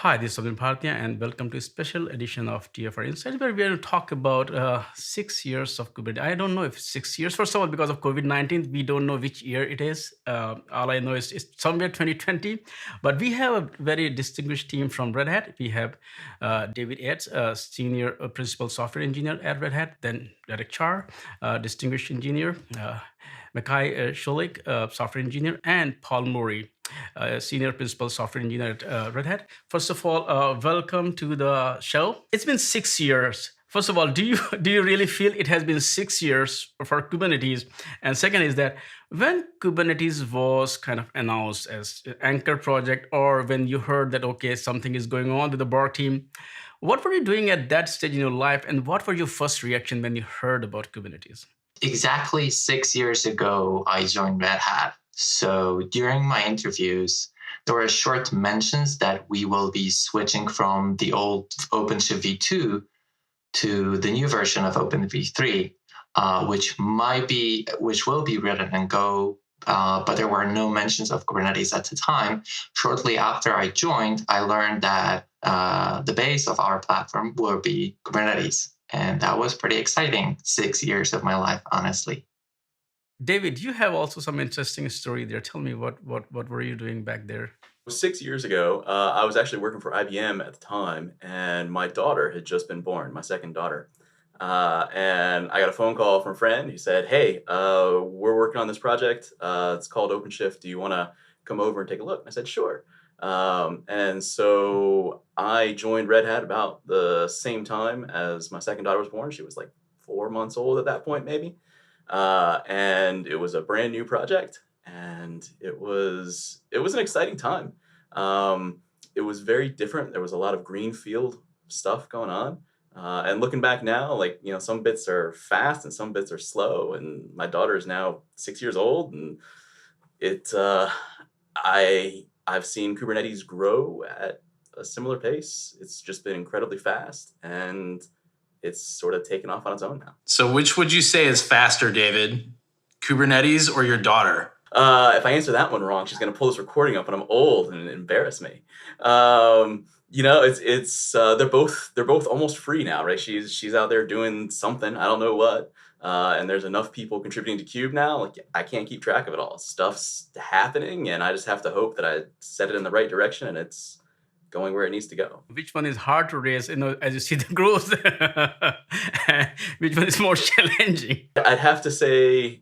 Hi, this is Sabin Bhartia, and welcome to a special edition of TFR Insights, where we're going to talk about 6 years of Kubernetes. I don't know if 6 years, first of all, because of COVID-19, we don't know which year it is. All I know is it's somewhere 2020. But we have a very distinguished team from Red Hat. We have David Yates, Senior Principal Software Engineer at Red Hat, then Derek Carr, Distinguished Engineer, Maciej Szulik, Software Engineer, and Paul Morie, Senior Principal Software Engineer at Red Hat. First of all, welcome to the show. It's been 6 years. First of all, do you really feel it has been 6 years for Kubernetes? And second is that when Kubernetes was kind of announced as an anchor project, or when you heard that okay, something is going on with the bar team, what were you doing at that stage in your life, and what were your first reaction when you heard about Kubernetes? Exactly 6 years ago, I joined Red Hat. So during my interviews, there were short mentions that we will be switching from the old OpenShift v2 to the new version of OpenV3, which will be written in Go, but there were no mentions of Kubernetes at the time. Shortly after I joined, I learned that the base of our platform will be Kubernetes. And that was pretty exciting. 6 years of my life, honestly. David, you have also some interesting story there. Tell me what were you doing back there? 6 years ago, I was actually working for IBM at the time, and my daughter had just been born, my second daughter. And I got a phone call from a friend. He said, "Hey, we're working on this project. It's called OpenShift. Do you want to come over and take a look?" And I said, "Sure." And so I joined Red Hat about the same time as my second daughter was born. She was like 4 months old at that point, maybe. And it was a brand new project, and it was an exciting time. It was very different. There was a lot of greenfield stuff going on. And looking back now, like, some bits are fast and some bits are slow. And my daughter is now 6 years old, and I've seen Kubernetes grow at a similar pace. It's just been incredibly fast, and it's sort of taken off on its own now. So which would you say is faster, David? Kubernetes or your daughter? If I answer that one wrong, she's going to pull this recording up and I'm old and embarrass me. It's they're both almost free now, right? She's out there doing something, I don't know what. And there's enough people contributing to Kube now, like I can't keep track of it all. Stuff's happening, and I just have to hope that I set it in the right direction and it's going where it needs to go. Which one is hard to raise, as you see the growth? Which one is more challenging? I'd have to say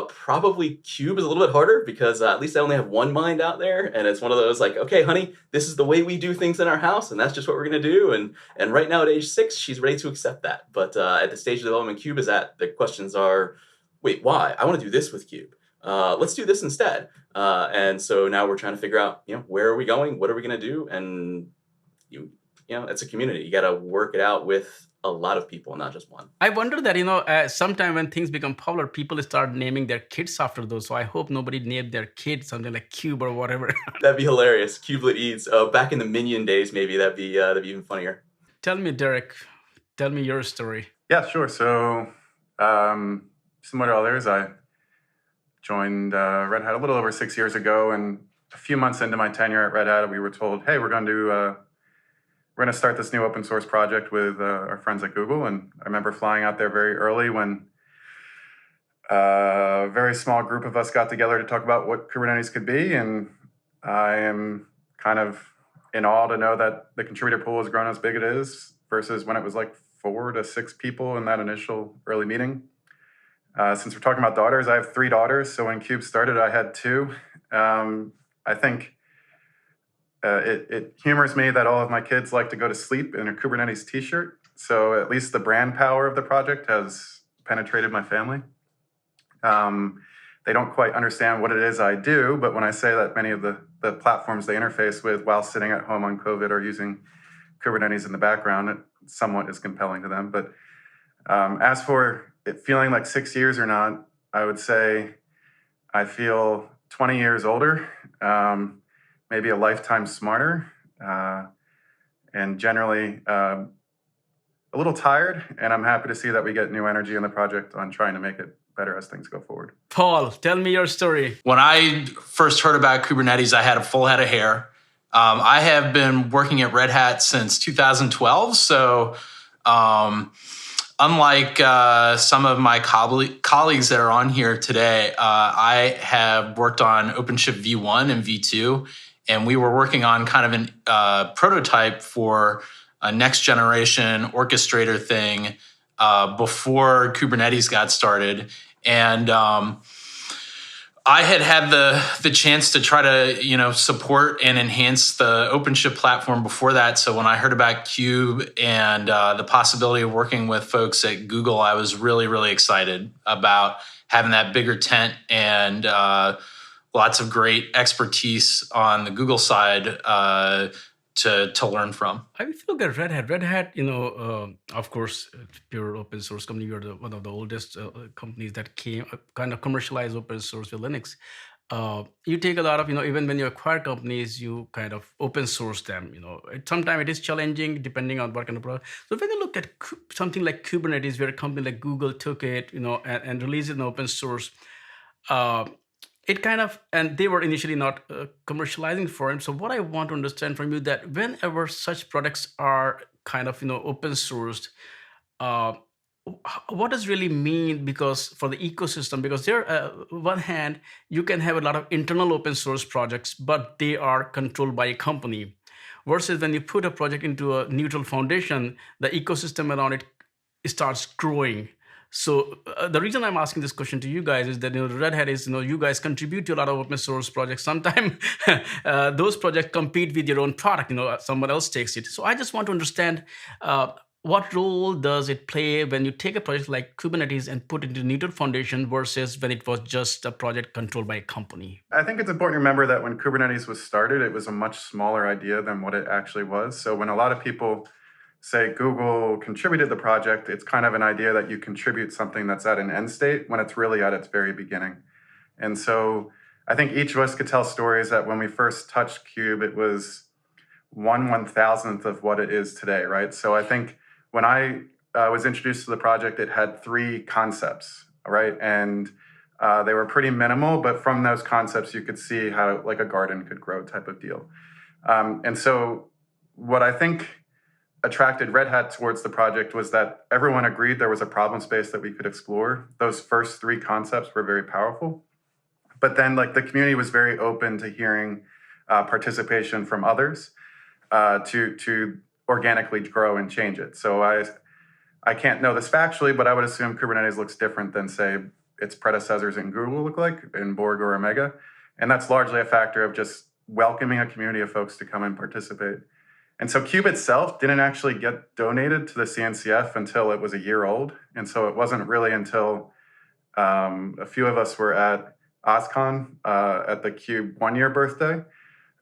probably Kube is a little bit harder because at least I only have one mind out there, and it's one of those like, okay, honey, this is the way we do things in our house, and that's just what we're going to do. And right now at age 6, she's ready to accept that. But at the stage of development Kube is at, the questions are, wait, why? I want to do this with Kube. Let's do this instead. And so now we're trying to figure out, where are we going? What are we going to do? And it's a community. You got to work it out with a lot of people, not just one. I wonder that, sometime when things become popular, people start naming their kids after those. So I hope nobody named their kid something like Cube or whatever. That'd be hilarious. Kubelet Eads. Back in the Minion days, maybe that'd be even funnier. Tell me, Derek, tell me your story. Yeah, sure. So similar to others, I joined Red Hat a little over 6 years ago, and a few months into my tenure at Red Hat, we were told, "Hey, we're going to start this new open source project with our friends at Google." And I remember flying out there very early when a very small group of us got together to talk about what Kubernetes could be. And I am kind of in awe to know that the contributor pool has grown as big as it is versus when it was like 4 to 6 people in that initial early meeting. Since we're talking about daughters, I have 3 daughters. So when Kube started, I had 2. I think it humors me that all of my kids like to go to sleep in a Kubernetes t-shirt. So at least the brand power of the project has penetrated my family. They don't quite understand what it is I do, but when I say that many of the platforms they interface with while sitting at home on COVID are using Kubernetes in the background, it somewhat is compelling to them. But as for it feeling like 6 years or not, I would say I feel 20 years older, maybe a lifetime smarter, and generally a little tired. And I'm happy to see that we get new energy in the project on trying to make it better as things go forward. Paul, tell me your story. When I first heard about Kubernetes, I had a full head of hair. I have been working at Red Hat since 2012. So, unlike some of my colleagues that are on here today, I have worked on OpenShift v1 and v2, and we were working on kind of an prototype for a next generation orchestrator thing before Kubernetes got started. And I had the chance to try to support and enhance the OpenShift platform before that. So when I heard about Kube and the possibility of working with folks at Google, I was really excited about having that bigger tent and lots of great expertise on the Google side to learn from. If you look at Red Hat, of course, it's pure open source company. You're one of the oldest companies that came kind of commercialized open source with Linux. You take a lot of, even when you acquire companies, you kind of open source them. Sometimes it is challenging depending on what kind of product. So when you look at something like Kubernetes, where a company like Google took it, and released it in open source, it kind of, and they were initially not commercializing for him. So what I want to understand from you, that whenever such products are kind of open sourced, uh, what does really mean, because for the ecosystem, because there one hand you can have a lot of internal open source projects, but they are controlled by a company, versus when you put a project into a neutral foundation, the ecosystem around it starts growing. So the reason I'm asking this question to you guys is that Red Hat is, you guys contribute to a lot of open source projects. Sometimes those projects compete with your own product. Someone else takes it. So I just want to understand what role does it play when you take a project like Kubernetes and put it into neutral foundation versus when it was just a project controlled by a company? I think it's important to remember that when Kubernetes was started, it was a much smaller idea than what it actually was. So when a lot of people say Google contributed the project, it's kind of an idea that you contribute something that's at an end state when it's really at its very beginning. And so I think each of us could tell stories that when we first touched Cube, it was 1/1000th of what it is today, right? So I think when I was introduced to the project, it had 3 concepts, right? And they were pretty minimal, but from those concepts, you could see how like a garden could grow type of deal. And so what I think attracted Red Hat towards the project was that everyone agreed there was a problem space that we could explore. Those first 3 concepts were very powerful. But then like the community was very open to hearing participation from others to organically grow and change it. So I can't know this factually, but I would assume Kubernetes looks different than, say, its predecessors in Google look like, in Borg or Omega. And that's largely a factor of just welcoming a community of folks to come and participate. And so Cube itself didn't actually get donated to the CNCF until it was a year old. And so it wasn't really until a few of us were at OSCON at the Cube 1-year birthday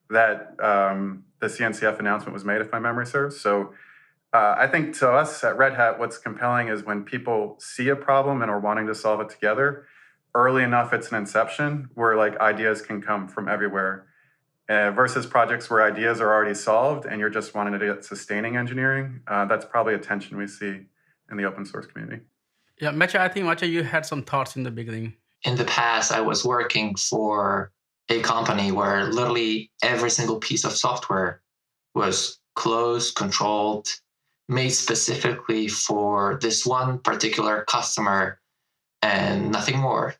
that the CNCF announcement was made, if my memory serves. So I think to us at Red Hat, what's compelling is when people see a problem and are wanting to solve it together, early enough it's an inception where like ideas can come from everywhere. Versus projects where ideas are already solved and you're just wanting to get sustaining engineering. That's probably a tension we see in the open source community. Yeah, Maciej, you had some thoughts in the beginning. In the past, I was working for a company where literally every single piece of software was closed, controlled, made specifically for this one particular customer and nothing more,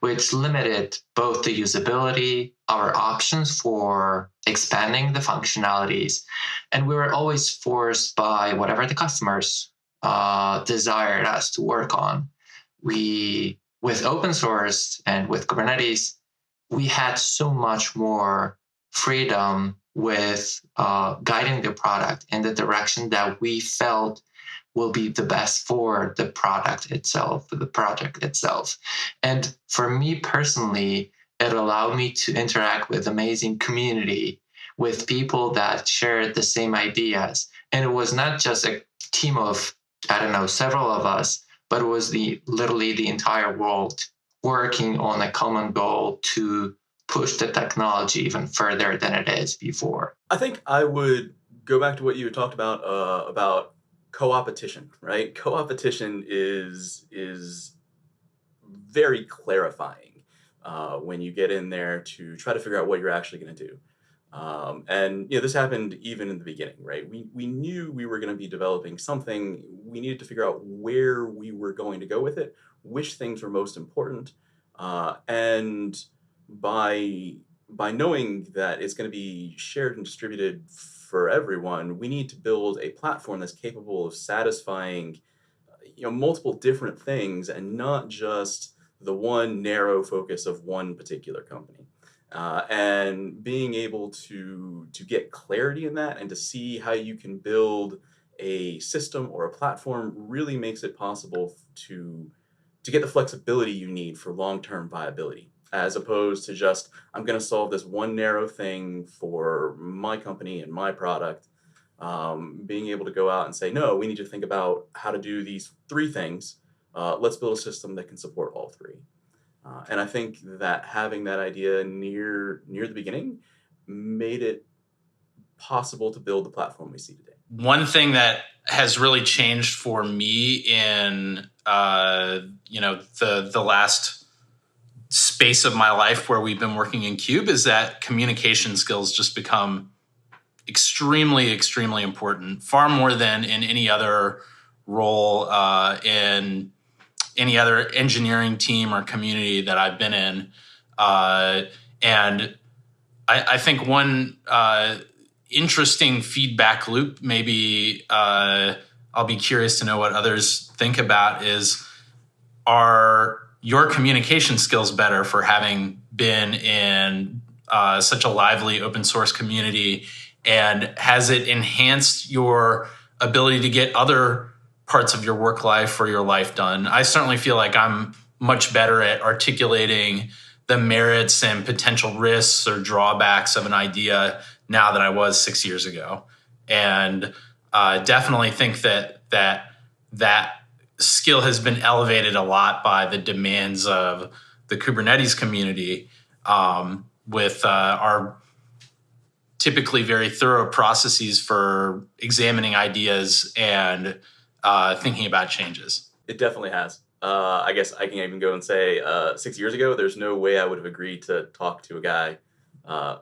which limited both the usability, our options for expanding the functionalities, and we were always forced by whatever the customers desired us to work on. With open source and with Kubernetes, we had so much more freedom with guiding the product in the direction that we felt will be the best for the product itself, for the project itself. And for me personally, it allowed me to interact with amazing community, with people that shared the same ideas. And it was not just a team of, several of us, but it was literally the entire world working on a common goal to push the technology even further than it is before. I think I would go back to what you had talked about co-opetition, right? Co-opetition is very clarifying when you get in there to try to figure out what you're actually going to do. And this happened even in the beginning, right? We knew we were going to be developing something. We needed to figure out where we were going to go with it, which things were most important, and by knowing that it's going to be shared and distributed for everyone, we need to build a platform that's capable of satisfying multiple different things and not just the one narrow focus of one particular company. And being able to get clarity in that and to see how you can build a system or a platform really makes it possible to get the flexibility you need for long-term viability, as opposed to just, I'm going to solve this one narrow thing for my company and my product. Being able to go out and say, no, we need to think about how to do these three things. Let's build a system that can support all three. And I think that having that idea near the beginning made it possible to build the platform we see today. One thing that has really changed for me in the last space of my life where we've been working in Cube is that communication skills just become extremely, extremely important, far more than in any other role in any other engineering team or community that I've been in. And I think one interesting feedback loop, maybe I'll be curious to know what others think about, is, are your communication skills better for having been in such a lively open source community? And has it enhanced your ability to get other parts of your work life or your life done? I certainly feel like I'm much better at articulating the merits and potential risks or drawbacks of an idea now than I was 6 years ago. And definitely think that skill has been elevated a lot by the demands of the Kubernetes community, with our typically very thorough processes for examining ideas and thinking about changes. It definitely has. I guess I can even go and say 6 years ago, there's no way I would have agreed to talk to a guy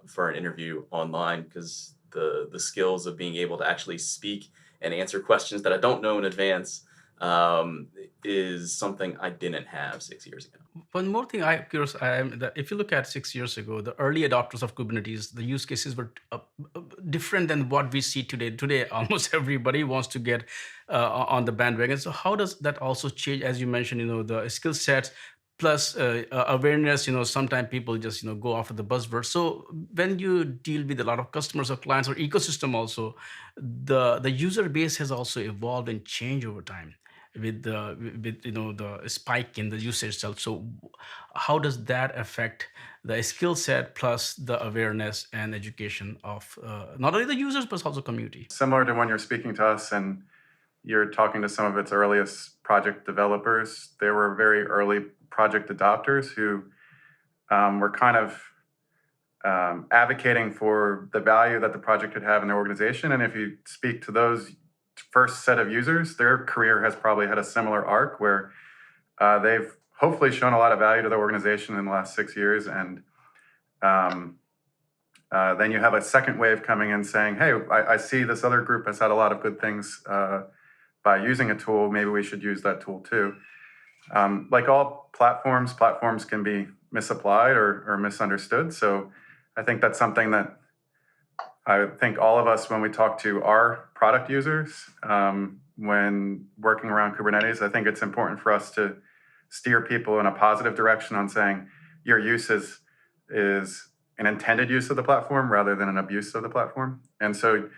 for an interview online, because the skills of being able to actually speak and answer questions that I don't know in advance is something I didn't have 6 years ago. One more thing I'm curious, that if you look at 6 years ago, the early adopters of Kubernetes, the use cases were different than what we see today. Today, almost everybody wants to get on the bandwagon. So how does that also change, as you mentioned, the skill sets plus awareness? Sometimes people just go after the buzzword. So when you deal with a lot of customers or clients or ecosystem also, the user base has also evolved and changed over time with the spike in the usage itself. So how does that affect the skill set plus the awareness and education of not only the users but also community? Similar to when you're speaking to us and you're talking to some of its earliest project developers, there were very early project adopters who were kind of advocating for the value that the project could have in their organization. And if you speak to those first set of users, their career has probably had a similar arc where they've hopefully shown a lot of value to the organization in the last 6 years. And then you have a second wave coming in saying, hey, I see this other group has had a lot of good things by using a tool. Maybe we should use that tool too. Like all platforms can be misapplied or misunderstood. So I think that's something that I think all of us, when we talk to our product users, when working around Kubernetes, I think it's important for us to steer people in a positive direction on saying your use is an intended use of the platform rather than an abuse of the platform. And so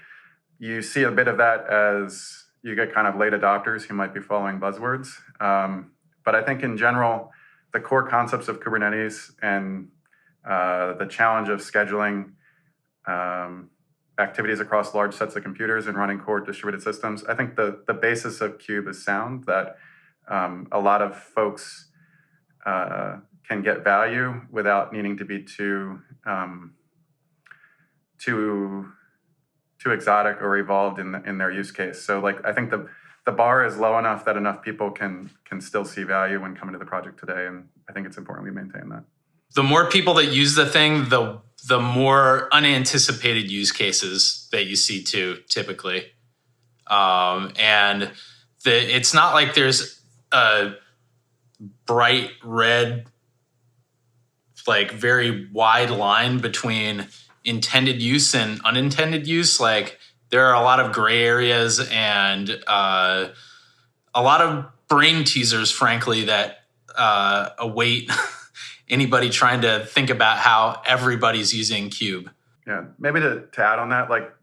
you see a bit of that as you get kind of late adopters who might be following buzzwords. But I think in general, the core concepts of Kubernetes and the challenge of scheduling activities across large sets of computers and running core distributed systems, I think the basis of Kube is sound, that a lot of folks can get value without needing to be too exotic or evolved in their use case. So I think the bar is low enough that enough people can still see value when coming to the project today, and I think it's important we maintain that. The more people that use the thing, the the more unanticipated use cases that you see too, typically. And it's not like there's a bright red, like very wide line between intended use and unintended use. Like there are a lot of gray areas and a lot of brain teasers, frankly, that await anybody trying to think about how everybody's using Cube. Yeah, maybe to add on that, like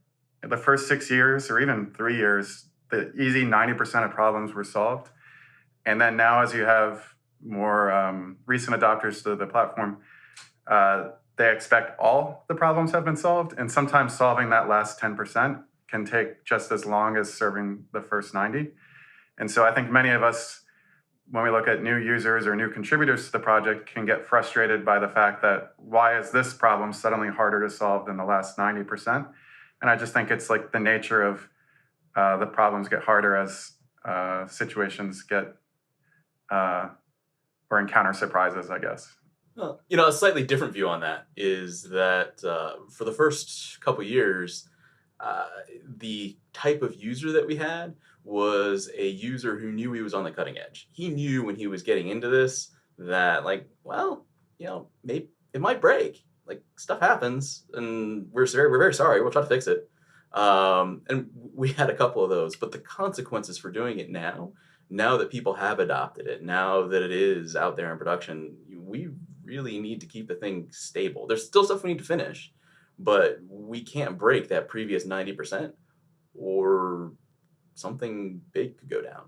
the first 6 years or even 3 years, the easy 90% of problems were solved. And then now as you have more recent adopters to the platform, they expect all the problems have been solved. And sometimes solving that last 10% can take just as long as serving the first 90. And so I think many of us, when we look at new users or new contributors to the project, can get frustrated by the fact that why is this problem suddenly harder to solve than the last 90%? And I just think it's like the nature of the problems get harder as situations get or encounter surprises, I guess. Well, a slightly different view on that is that for the first couple years, the type of user that we had was a user who knew he was on the cutting edge. He knew when he was getting into this that, like, well, maybe it might break. Like, stuff happens, and we're very sorry. We'll try to fix it. And we had a couple of those, but the consequences for doing it now that people have adopted it, now that it is out there in production, we really need to keep the thing stable. There's still stuff we need to finish, but we can't break that previous 90% or something big could go down.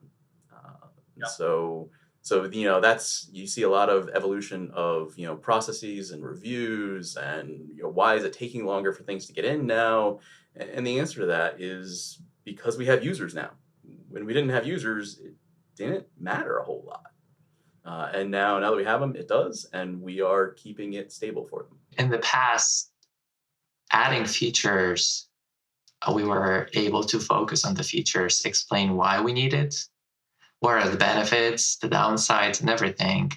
Yeah. So that's, you see a lot of evolution of processes and reviews, and why is it taking longer for things to get in now? And the answer to that is because we have users now. When we didn't have users, it didn't matter a whole lot. And now that we have them, it does, and we are keeping it stable for them. In the past, adding features, we were able to focus on the features, explain why we need it, what are the benefits, the downsides, and everything.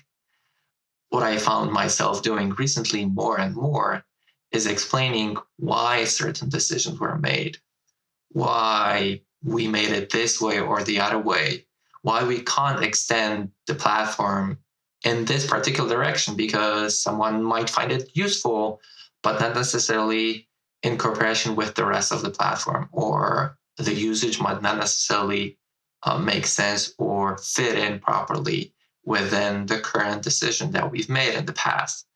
What I found myself doing recently more and more is explaining why certain decisions were made, why we made it this way or the other way, why we can't extend the platform in this particular direction because someone might find it useful, but not necessarily in cooperation with the rest of the platform, or the usage might not necessarily make sense or fit in properly within the current decision that we've made in the past.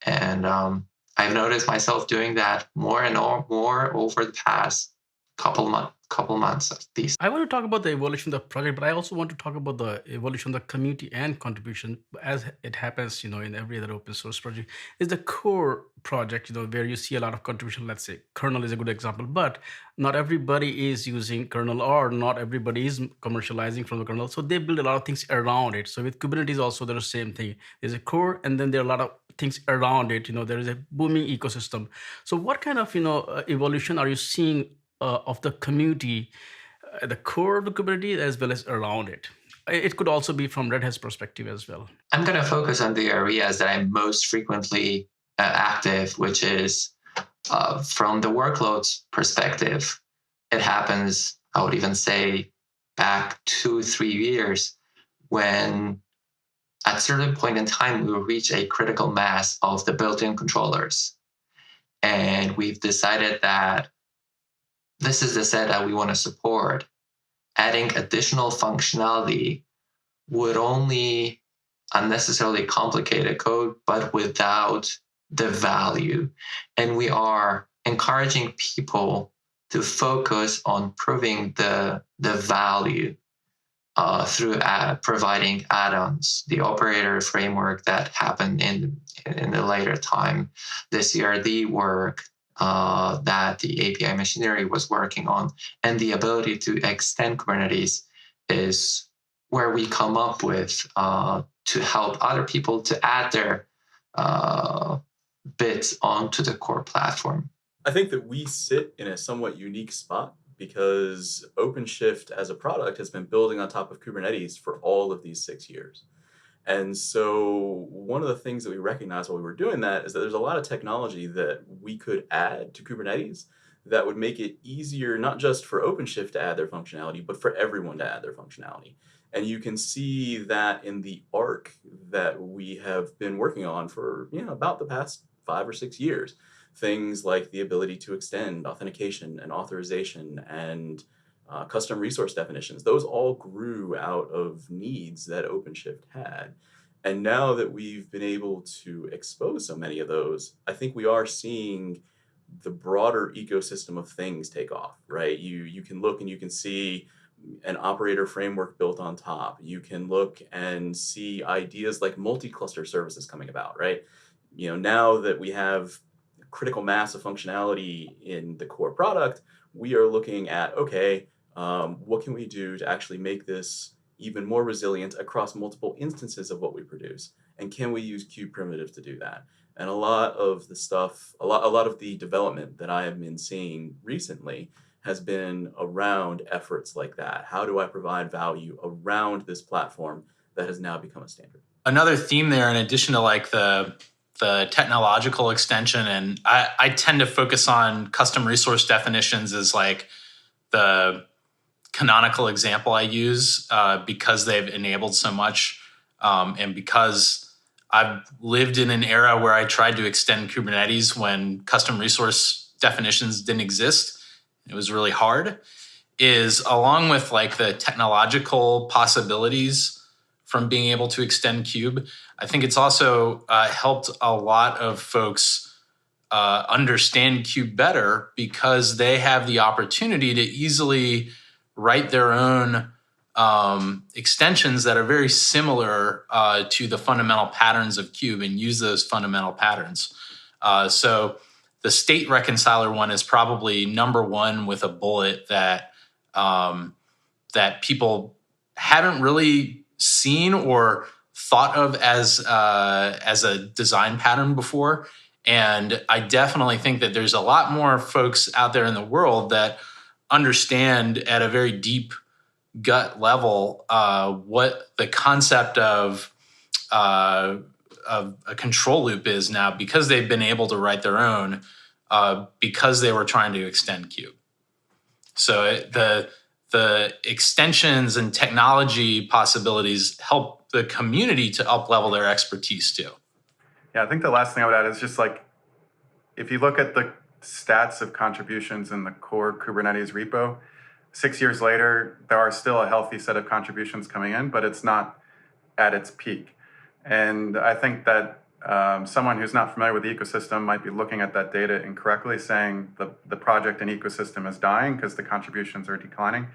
And I've noticed myself doing that more and more over the past couple months at least. I want to talk about the evolution of the project, but I also want to talk about the evolution of the community and contribution, as it happens, in every other open source project. Is the core project, where you see a lot of contribution. Let's say kernel is a good example, but not everybody is using kernel, or not everybody is commercializing from the kernel. So they build a lot of things around it. So with Kubernetes also, there's the same thing. There's a core, and then there are a lot of things around it. There is a booming ecosystem. So what kind of, evolution are you seeing of the community, the core of the Kubernetes as well as around it? It could also be from Red Hat's perspective as well. I'm going to focus on the areas that I'm most frequently active, which is from the workloads perspective. It happens, I would even say, back 2-3 years, when at a certain point in time, we will reach a critical mass of the built-in controllers. And we've decided that this is the set that we want to support. Adding additional functionality would only unnecessarily complicate a code, but without the value. And we are encouraging people to focus on proving the value through providing add-ons, the operator framework that happened in the later time, the CRD work that the API machinery was working on, and the ability to extend Kubernetes is where we come up with to help other people to add their bits onto the core platform. I think that we sit in a somewhat unique spot because OpenShift as a product has been building on top of Kubernetes for all of these 6 years. And so one of the things that we recognized while we were doing that is that there's a lot of technology that we could add to Kubernetes that would make it easier, not just for OpenShift to add their functionality, but for everyone to add their functionality. And you can see that in the arc that we have been working on for about the past 5 or 6 years. Things like the ability to extend authentication and authorization and custom resource definitions, those all grew out of needs that OpenShift had. And now that we've been able to expose so many of those, I think we are seeing the broader ecosystem of things take off, right? You can look and you can see an operator framework built on top. You can look and see ideas like multi-cluster services coming about, right? Now that we have critical mass of functionality in the core product, we are looking at, okay, what can we do to actually make this even more resilient across multiple instances of what we produce? And can we use kube primitives to do that? And a lot of the stuff, a lot of the development that I have been seeing recently has been around efforts like that. How do I provide value around this platform that has now become a standard? Another theme there, in addition to like the technological extension, and I tend to focus on custom resource definitions as like the canonical example I use because they've enabled so much, and because I've lived in an era where I tried to extend Kubernetes when custom resource definitions didn't exist. It was really hard. Is along with like the technological possibilities from being able to extend Kube, I think it's also helped a lot of folks understand Kube better because they have the opportunity to easily write their own extensions that are very similar to the fundamental patterns of Kube and use those fundamental patterns. So the state reconciler one is probably number one with a bullet that that people haven't really seen or thought of as a design pattern before. And I definitely think that there's a lot more folks out there in the world that understand at a very deep gut level what the concept of a control loop is now, because they've been able to write their own because they were trying to extend Kube. So the extensions and technology possibilities help the community to up-level their expertise too. Yeah, I think the last thing I would add is just like, if you look at the stats of contributions in the core Kubernetes repo, 6 years later, there are still a healthy set of contributions coming in, but it's not at its peak. And I think that someone who's not familiar with the ecosystem might be looking at that data incorrectly, saying the project and ecosystem is dying because the contributions are declining,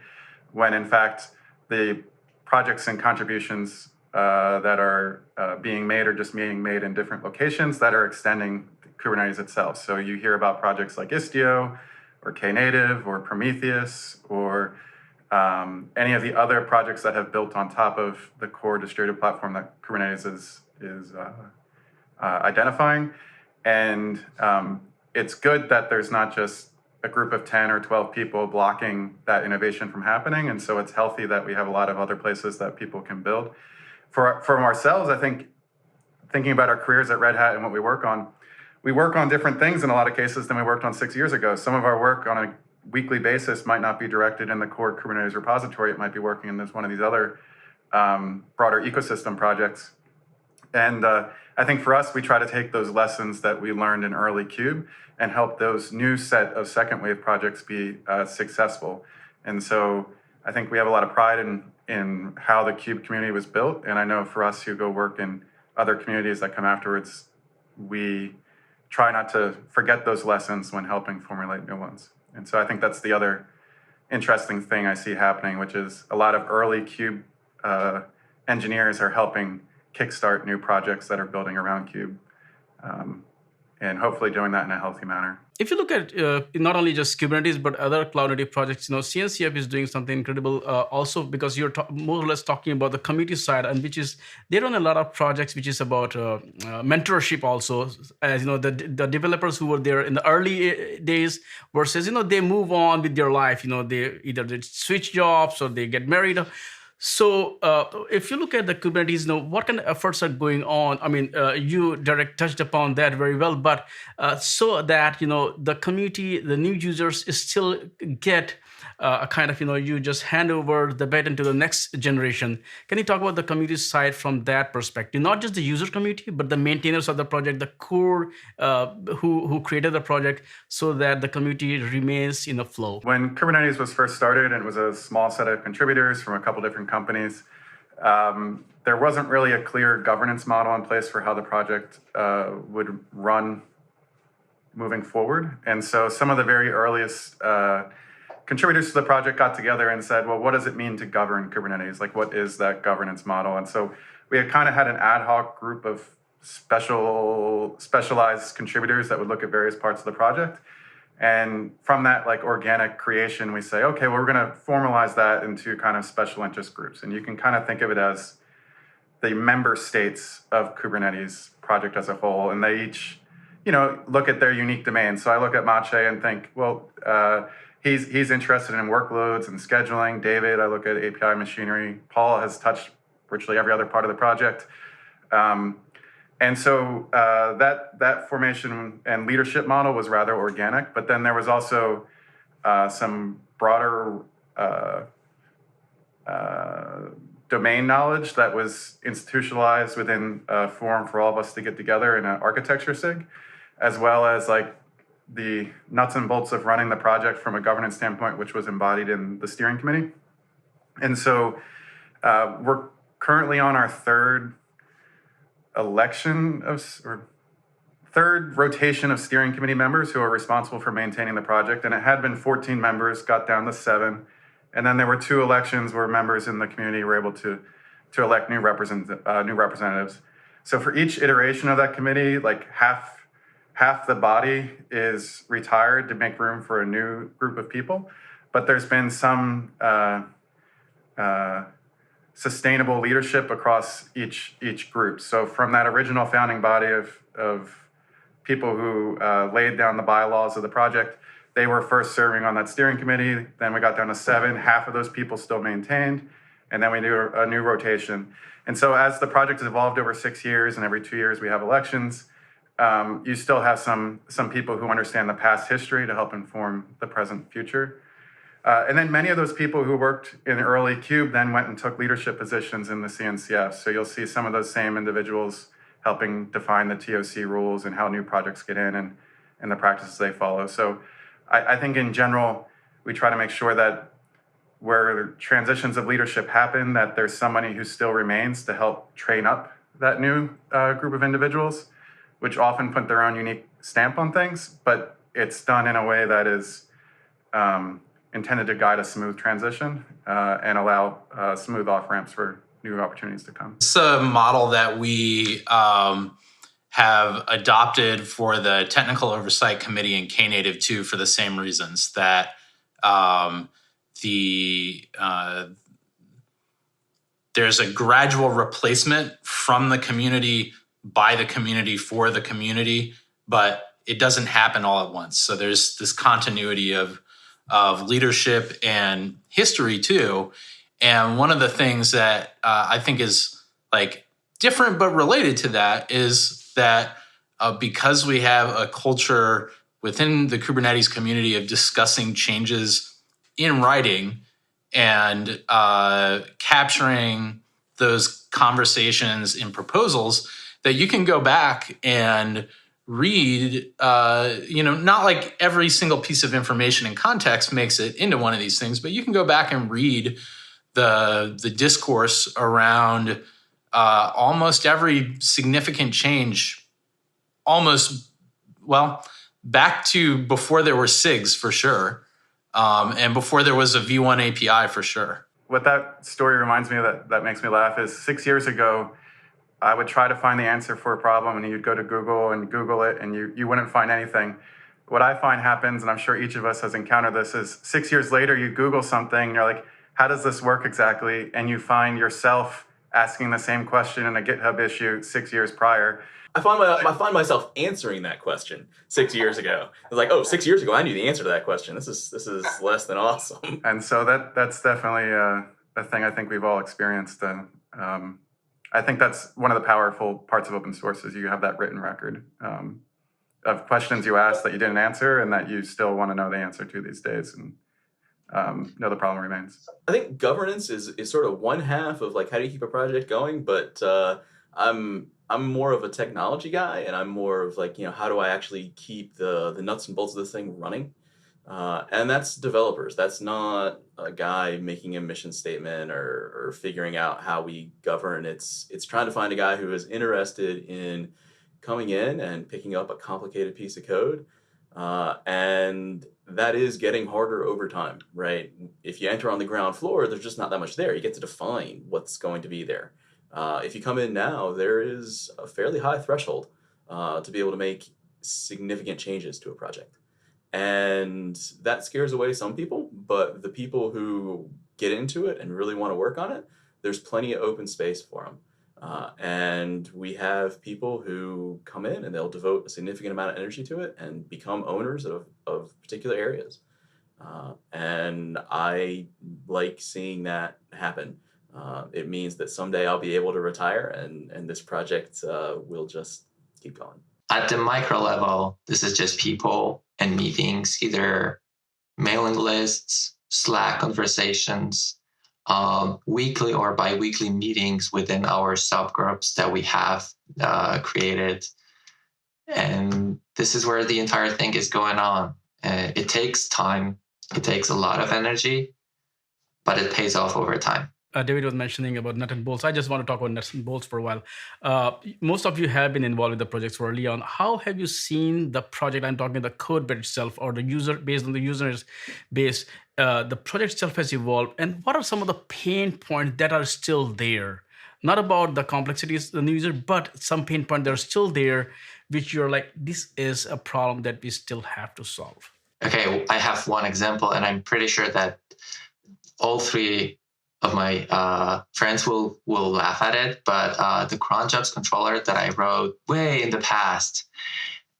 when in fact the projects and contributions that are being made are just being made in different locations that are extending Kubernetes itself. So you hear about projects like Istio or Knative or Prometheus or any of the other projects that have built on top of the core distributed platform that Kubernetes is identifying. And it's good that there's not just a group of 10 or 12 people blocking that innovation from happening. And so it's healthy that we have a lot of other places that people can build. From ourselves, I think, thinking about our careers at Red Hat and what we work on different things in a lot of cases than we worked on 6 years ago. Some of our work on a weekly basis might not be directed in the core Kubernetes repository. It might be working in one of these other broader ecosystem projects. And I think for us, we try to take those lessons that we learned in early Kube and help those new set of second wave projects be successful. And so I think we have a lot of pride in how the Kube community was built. And I know for us who go work in other communities that come afterwards, we try not to forget those lessons when helping formulate new ones. And so I think that's the other interesting thing I see happening, which is a lot of early Kube engineers are helping kickstart new projects that are building around Kube, and hopefully doing that in a healthy manner. If you look at not only just Kubernetes, but other cloud native projects, CNCF is doing something incredible also, because you're more or less talking about the community side, and which is, they run a lot of projects which is about mentorship also, as the developers who were there in the early days versus, they move on with their life, they either they switch jobs or they get married. So, if you look at the Kubernetes, what kind of efforts are going on? I mean, you direct touched upon that very well, but so that the community, the new users, still get a kind of you just hand over the baton to the next generation. Can you talk about the community side from that perspective? Not just the user community, but the maintainers of the project, the core who created the project, so that the community remains in a flow. When Kubernetes was first started, it was a small set of contributors from a couple different companies. There wasn't really a clear governance model in place for how the project would run moving forward. And so some of the very earliest contributors to the project got together and said, well, what does it mean to govern Kubernetes? Like, what is that governance model? And so we had kind of had an ad hoc group of specialized contributors that would look at various parts of the project. And from that like organic creation, we say, okay, well, we're going to formalize that into kind of special interest groups. And you can kind of think of it as the member states of Kubernetes project as a whole. And they each, look at their unique domains. So I look at Maciej and think, well, he's interested in workloads and scheduling. David, I look at API machinery. Paul has touched virtually every other part of the project. And so that formation and leadership model was rather organic, but then there was also some broader domain knowledge that was institutionalized within a forum for all of us to get together in an architecture SIG, as well as like the nuts and bolts of running the project from a governance standpoint, which was embodied in the steering committee. And so we're currently on our third rotation of steering committee members who are responsible for maintaining the project. And it had been 14 members, got down to 7. And then there were 2 elections where members in the community were able to elect new representatives. So for each iteration of that committee, like half the body is retired to make room for a new group of people. But there's been some sustainable leadership across each group. So from that original founding body of people who laid down the bylaws of the project, they were first serving on that steering committee. Then we got down to 7. Half of those people still maintained, and then we do a new rotation. And so as the project has evolved over 6 years, and every 2 years we have elections, you still have some people who understand the past history to help inform the present future. And then many of those people who worked in early Cube then went and took leadership positions in the CNCF. So you'll see some of those same individuals helping define the TOC rules and how new projects get in and the practices they follow. So I think in general, we try to make sure that where transitions of leadership happen, that there's somebody who still remains to help train up that new group of individuals, which often put their own unique stamp on things, but it's done in a way that is intended to guide a smooth transition and allow smooth off-ramps for new opportunities to come. It's a model that we have adopted for the Technical Oversight Committee in Knative 2 for the same reasons, that there's a gradual replacement from the community, by the community, for the community, but it doesn't happen all at once. So there's this continuity of leadership and history too. And one of the things that I think is like different but related to that is that because we have a culture within the Kubernetes community of discussing changes in writing and capturing those conversations in proposals, that you can go back and read, not like every single piece of information and context makes it into one of these things, but you can go back and read the discourse around almost every significant change, back to before there were SIGs for sure, and before there was a V1 API for sure. What that story reminds me of that makes me laugh is 6 years ago, I would try to find the answer for a problem, and you'd go to Google and Google it, and you wouldn't find anything. What I find happens, and I'm sure each of us has encountered this, is 6 years later, you Google something, and you're like, how does this work exactly? And you find yourself asking the same question in a GitHub issue 6 years prior. I find myself answering that question 6 years ago. It's like, 6 years ago, I knew the answer to that question. This is less than awesome. And so that's definitely a thing I think we've all experienced. I think that's one of the powerful parts of open source is you have that written record of questions you asked that you didn't answer and that you still want to know the answer to these days. And no, the problem remains. I think governance is sort of one half of like how do you keep a project going, but I'm more of a technology guy, and I'm more of like, how do I actually keep the nuts and bolts of this thing running? And that's developers. That's not a guy making a mission statement or figuring out how we govern. It's trying to find a guy who is interested in coming in and picking up a complicated piece of code. And that is getting harder over time, right? If you enter on the ground floor, there's just not that much there. You get to define what's going to be there. If you come in now, there is a fairly high threshold to be able to make significant changes to a project. And that scares away some people, but the people who get into it and really want to work on it, there's plenty of open space for them. And we have people who come in and they'll devote a significant amount of energy to it and become owners of particular areas. And I like seeing that happen. It means that someday I'll be able to retire and this project will just keep going. At the micro level, this is just people and meetings, either mailing lists, Slack conversations, weekly or bi-weekly meetings within our subgroups that we have created. And this is where the entire thing is going on. It takes time. It takes a lot of energy, but it pays off over time. David was mentioning about nuts and bolts. I just want to talk about nuts and bolts for a while. Most of you have been involved with the projects early on. How have you seen the project? I'm talking the code base itself or the user based on the user's base. The project itself has evolved. And what are some of the pain points that are still there? Not about the complexities of the user, but some pain points that are still there, which you're like, this is a problem that we still have to solve. Okay, I have one example, and I'm pretty sure that all three of my friends will laugh at it, but the cron jobs controller that I wrote way in the past,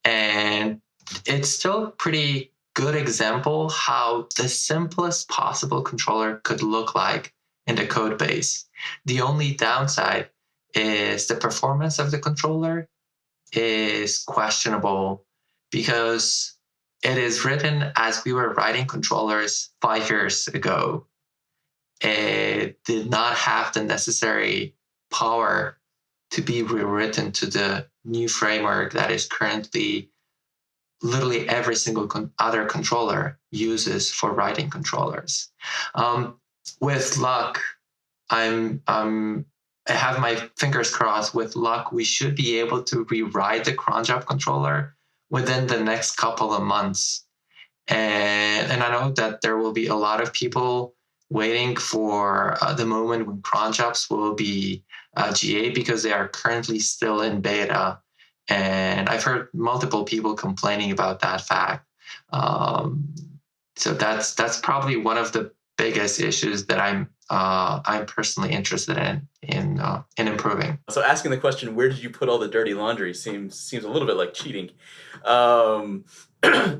and it's still a pretty good example how the simplest possible controller could look like in the code base. The only downside is the performance of the controller is questionable because it is written as we were writing controllers 5 years ago. It did not have the necessary power to be rewritten to the new framework that is currently literally every single other controller uses for writing controllers. With luck, I have my fingers crossed. With luck, we should be able to rewrite the cron job controller within the next couple of months. And I know that there will be a lot of people waiting for the moment when cron jobs will be GA because they are currently still in beta. And I've heard multiple people complaining about that fact. So that's probably one of the biggest issues that I'm personally interested in improving. So asking the question, where did you put all the dirty laundry seems a little bit like cheating.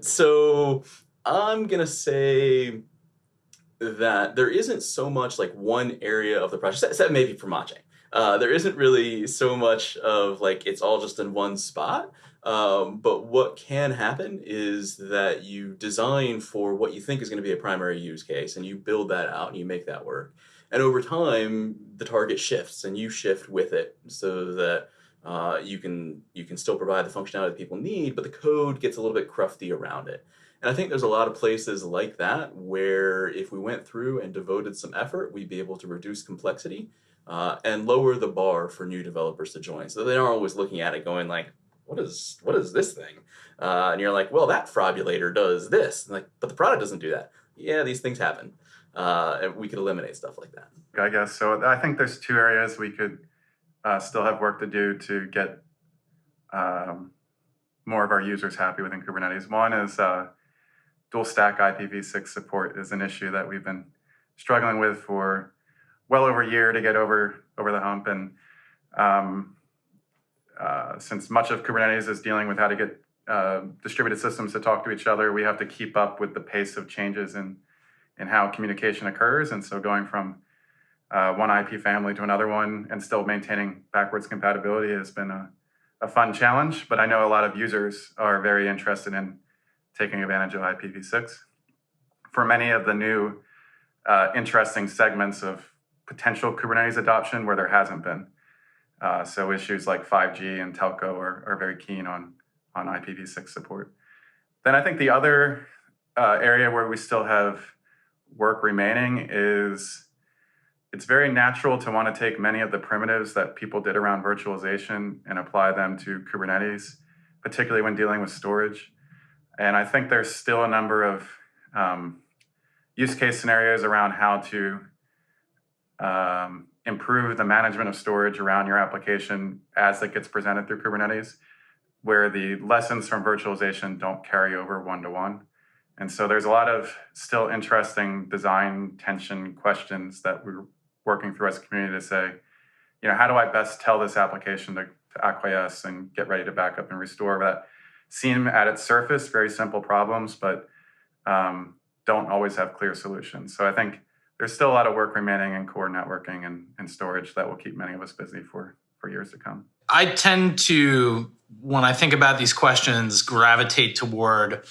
So I'm gonna say that there isn't so much like one area of the project, except maybe for Maciej. There isn't really so much of like it's all just in one spot. But what can happen is that you design for what you think is going to be a primary use case, and you build that out and you make that work. And over time, the target shifts, and you shift with it, so that you can still provide the functionality that people need, but the code gets a little bit crufty around it. And I think there's a lot of places like that where if we went through and devoted some effort, we'd be able to reduce complexity and lower the bar for new developers to join. So they aren't always looking at it going like, what is this thing? And you're like, well, that frobulator does this. And like, but the product doesn't do that. Yeah, these things happen. And we could eliminate stuff like that. I guess so. I think there's two areas we could still have work to do to get more of our users happy within Kubernetes. One is dual stack IPv6 support is an issue that we've been struggling with for well over a year to get over the hump. And since much of Kubernetes is dealing with how to get distributed systems to talk to each other, we have to keep up with the pace of changes in how communication occurs. And so going from one IP family to another one and still maintaining backwards compatibility has been a fun challenge. But I know a lot of users are very interested in taking advantage of IPv6. For many of the new interesting segments of potential Kubernetes adoption where there hasn't been. So issues like 5G and telco are very keen on IPv6 support. Then I think the other area where we still have work remaining is it's very natural to want to take many of the primitives that people did around virtualization and apply them to Kubernetes, particularly when dealing with storage. And I think there's still a number of use case scenarios around how to improve the management of storage around your application as it gets presented through Kubernetes, where the lessons from virtualization don't carry over one-to-one. And so there's a lot of still interesting design tension questions that we're working through as a community to say, how do I best tell this application to acquiesce and get ready to back up and restore that seem at its surface very simple problems, but don't always have clear solutions. So I think there's still a lot of work remaining in core networking and storage that will keep many of us busy for years to come. I tend to, when I think about these questions, gravitate toward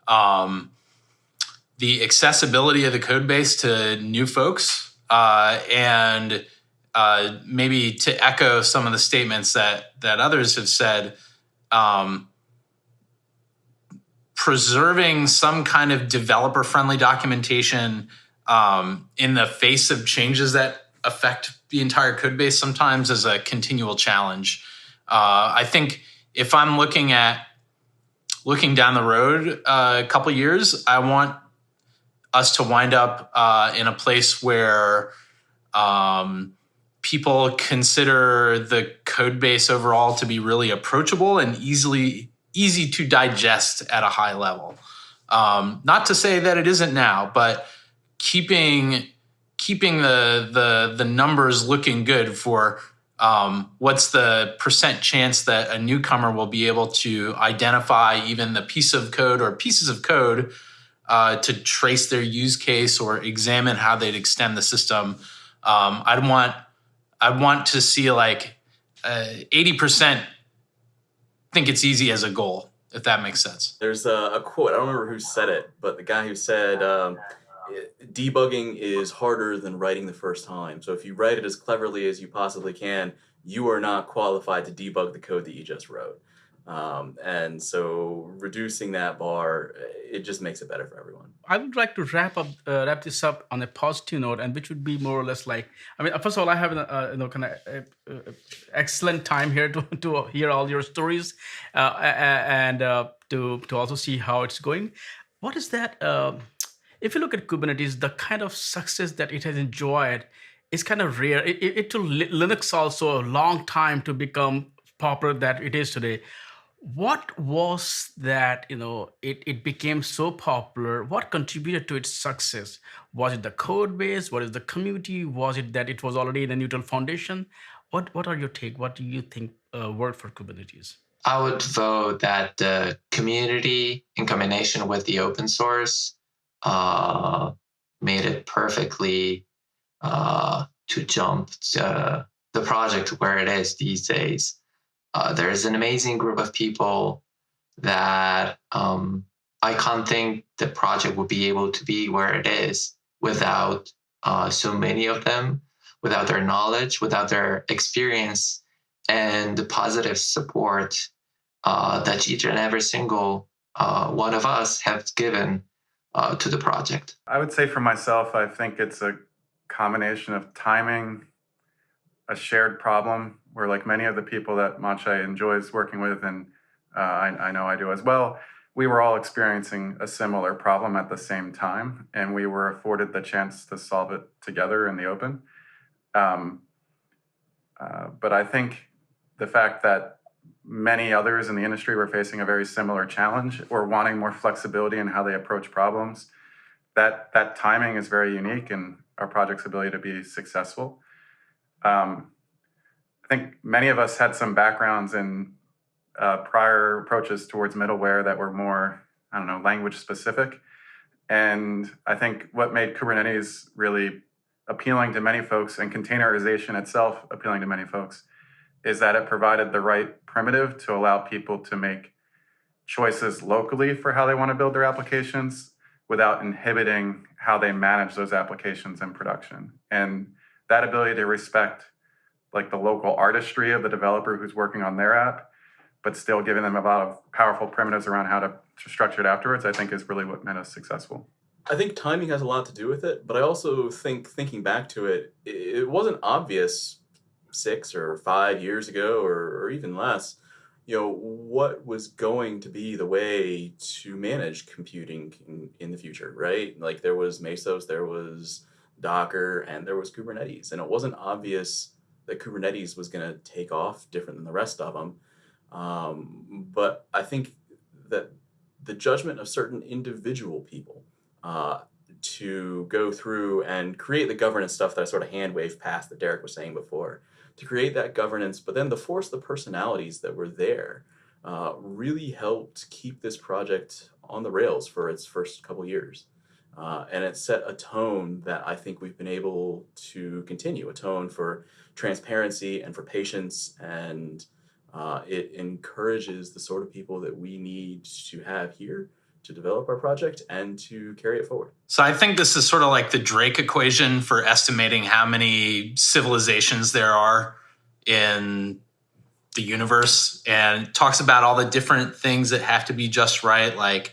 the accessibility of the code base to new folks, and maybe to echo some of the statements that others have said, preserving some kind of developer-friendly documentation in the face of changes that affect the entire code base sometimes is a continual challenge. I think if I'm looking down the road a couple years, I want us to wind up in a place where people consider the code base overall to be really approachable and easy to digest at a high level. Not to say that it isn't now, but keeping the numbers looking good for what's the percent chance that a newcomer will be able to identify even the piece of code or pieces of code to trace their use case or examine how they'd extend the system. I'd want to see like 80% think it's easy as a goal, if that makes sense. There's a quote, I don't remember who said it, but the guy who said, debugging is harder than writing the first time. So if you write it as cleverly as you possibly can, you are not qualified to debug the code that you just wrote. And so reducing that bar, it just makes it better for everyone. I would like to wrap this up on a positive note, and which would be more or less like, first of all, I have an excellent time here to hear all your stories and to also see how it's going. What is that? If you look at Kubernetes, the kind of success that it has enjoyed is kind of rare. It took Linux also a long time to become popular that it is today. What was that, it became so popular? What contributed to its success? Was it the code base? Was it the community? Was it that it was already in a neutral foundation? What are your take? What do you think worked for Kubernetes? I would vote that the community in combination with the open source made it perfectly to jump to the project where it is these days. There's an amazing group of people that I can't think the project would be able to be where it is without so many of them, without their knowledge, without their experience, and the positive support that each and every single one of us have given to the project. I would say for myself, I think it's a combination of timing, a shared problem where, like many of the people that Maciej enjoys working with, and I know I do as well, we were all experiencing a similar problem at the same time, and we were afforded the chance to solve it together in the open. But I think the fact that many others in the industry were facing a very similar challenge or wanting more flexibility in how they approach problems, that timing is very unique in our project's ability to be successful. I think many of us had some backgrounds in prior approaches towards middleware that were more, language specific. And I think what made Kubernetes really appealing to many folks, and containerization itself appealing to many folks, is that it provided the right primitive to allow people to make choices locally for how they want to build their applications without inhibiting how they manage those applications in production. And that ability to respect like the local artistry of the developer who's working on their app, but still giving them a lot of powerful primitives around how to structure it afterwards, I think is really what made us successful. I think timing has a lot to do with it, but I also think thinking back to it, it wasn't obvious 6 or 5 years ago, or even less, what was going to be the way to manage computing in the future, right? Like there was Mesos, there was Docker, and there was Kubernetes, and it wasn't obvious that Kubernetes was going to take off different than the rest of them. But I think that the judgment of certain individual people to go through and create the governance stuff that I sort of hand waved past that Derek was saying before, to create that governance, but then to force the personalities that were there really helped keep this project on the rails for its first couple years. And it set a tone that I think we've been able to continue, a tone for transparency and for patience, and it encourages the sort of people that we need to have here to develop our project and to carry it forward. So I think this is sort of like the Drake equation for estimating how many civilizations there are in the universe, and it talks about all the different things that have to be just right, like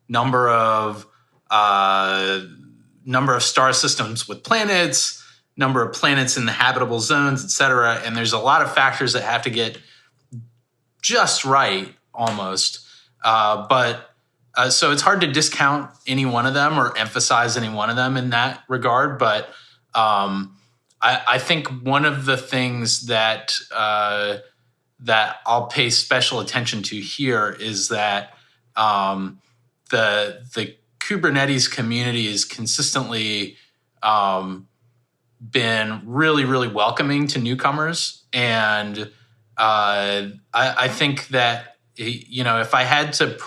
number of star systems with planets, number of planets in the habitable zones, etc. And there's a lot of factors that have to get just right almost. So it's hard to discount any one of them or emphasize any one of them in that regard. But I think one of the things that I'll pay special attention to here is that the Kubernetes community has consistently been really, really welcoming to newcomers. And I think that, if I had to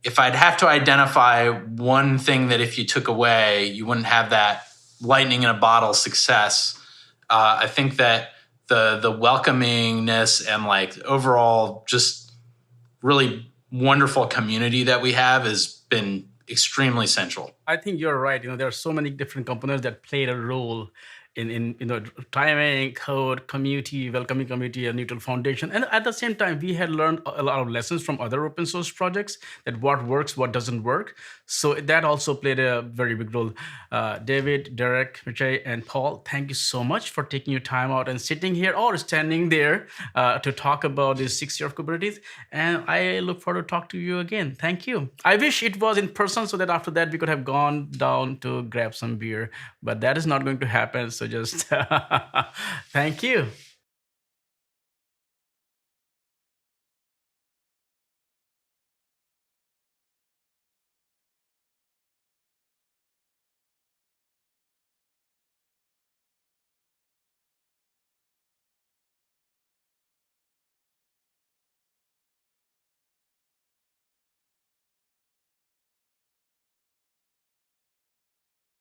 if I'd have to identify one thing that if you took away, you wouldn't have that lightning in a bottle success, I think that the welcomingness and like overall just really wonderful community that we have has been extremely central. I think you're right. There are so many different components that played a role in timing, code, community, welcoming community, a neutral foundation. And at the same time, we had learned a lot of lessons from other open source projects, that what works, what doesn't work. So that also played a very big role. David, Derek, Maciej, and Paul, thank you so much for taking your time out and sitting here or standing there to talk about this 6 year of Kubernetes. And I look forward to talk to you again. Thank you. I wish it was in person so that after that we could have gone down to grab some beer, but that is not going to happen. So just thank you.